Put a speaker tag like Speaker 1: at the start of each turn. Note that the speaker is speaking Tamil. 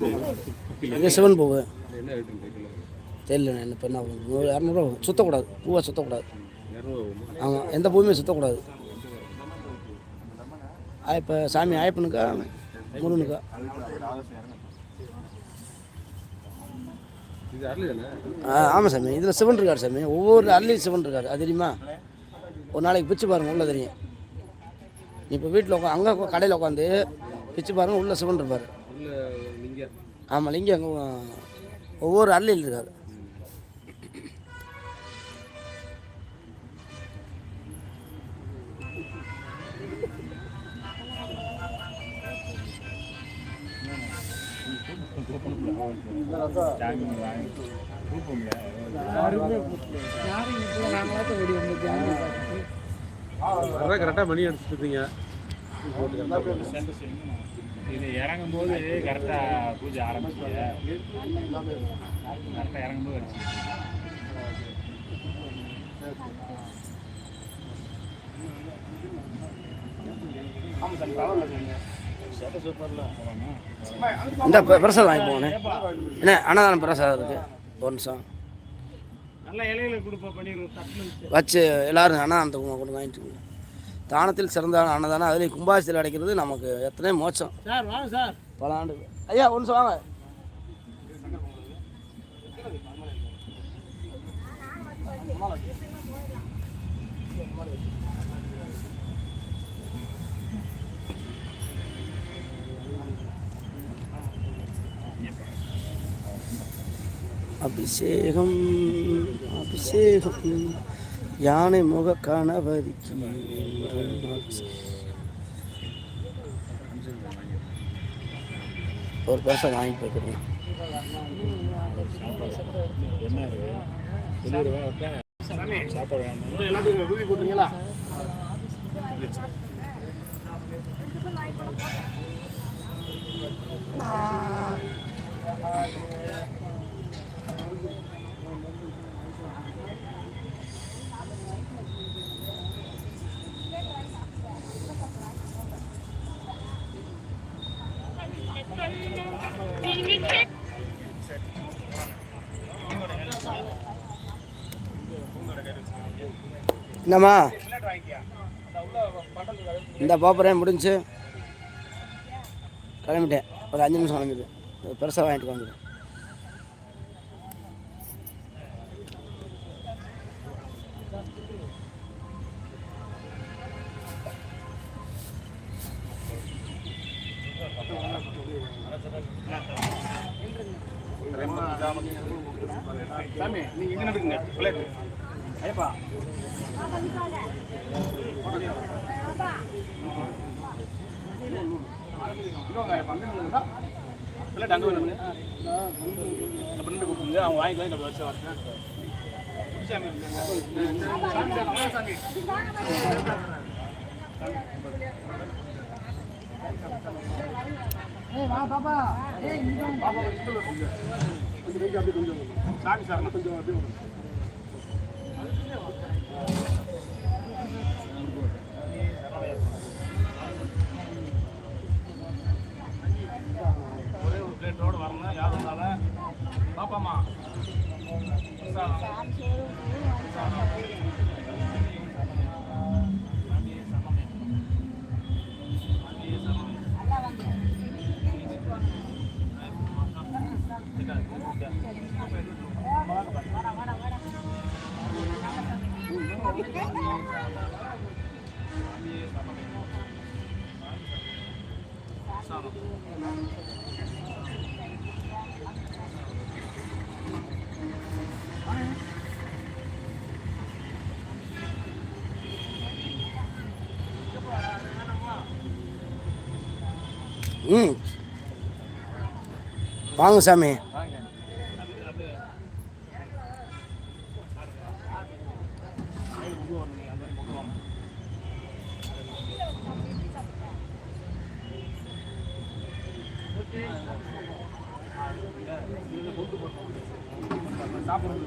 Speaker 1: இங்கே சிவன் பூவு தெரியல. இப்போ என்ன 200 சுற்றக்கூடாது, பூவை சுற்றக்கூடாது. ஆமாம், எந்த பூவுமே சுற்றக்கூடாது. இப்போ சாமி ஆயப்பனுக்கா முருகனுக்கா? ஆமாம் சாமி, இதில் சிவன் இருக்கார் சாமி. ஒவ்வொரு அள்ளியும் சிவன் இருக்கார், அது தெரியுமா? ஒரு நாளைக்கு பிச்சு பாருங்கள், உள்ளே தெரியும். இப்போ வீட்டில் அங்கே கடையில் உட்காந்து பிச்சு பாருங்கள், உள்ளே சிவன் இருப்பார். ஆமாம், லிங்கம் அங்கே ஒவ்வொரு அள்ளியில் இருக்கார்.
Speaker 2: கரெக்டாக மணி அடிச்சுட்டீங்க.
Speaker 3: இது இறங்கும் போது கரெக்டாக பூஜை ஆரம்பிச்சு கரெக்டாக இறங்கும் போது
Speaker 1: இந்த பிரசாதம் வாங்கி போங்கண்ணே. என்ன அன்னதானம் பிரசாதம் இருக்குது. ஒரு நிமிஷம்
Speaker 3: நல்ல இலையில கொடுப்போம், பண்ணி
Speaker 1: வச்சு எல்லோரும் அன்னதானத்தை கொண்டு வாங்கிட்டு. தானத்தில் சிறந்த அன்னதானம், அதுலேயும் கும்பாசியில் அடைக்கிறது நமக்கு எத்தனை மோட்சம்
Speaker 3: சார். வாங்க சார்,
Speaker 1: பல ஆண்டு. ஐயா ஒரு நிமிஷம் வாங்க. அபிஷேகம் அபிஷேகம் யானை முக கணபதிக்கு ஒரு பைசா வாங்கி போய்க்கிறேன். என்னம்மா இந்த பாப்பறேன் முடிஞ்சு கிளம்பிட்டேன். ஒரு 5 நிமிஷம் கிளம்பிட்டு பெருசாக வாங்கிட்டு கிளம்பிட்டேன்.
Speaker 3: சாமி நீங்க எங்க நடக்குங்க? ஐயப்பா அவங்க வாங்கிக்கலாம் வருஷம் பாப்பா சாமி சார் கொஞ்சம் ஒரே ஒரு பிளேட்டோடு வரணும். யாரும் இருந்தாலும் பாப்பாமா
Speaker 1: வாங்க சாமி.
Speaker 3: சாப்பிடுறது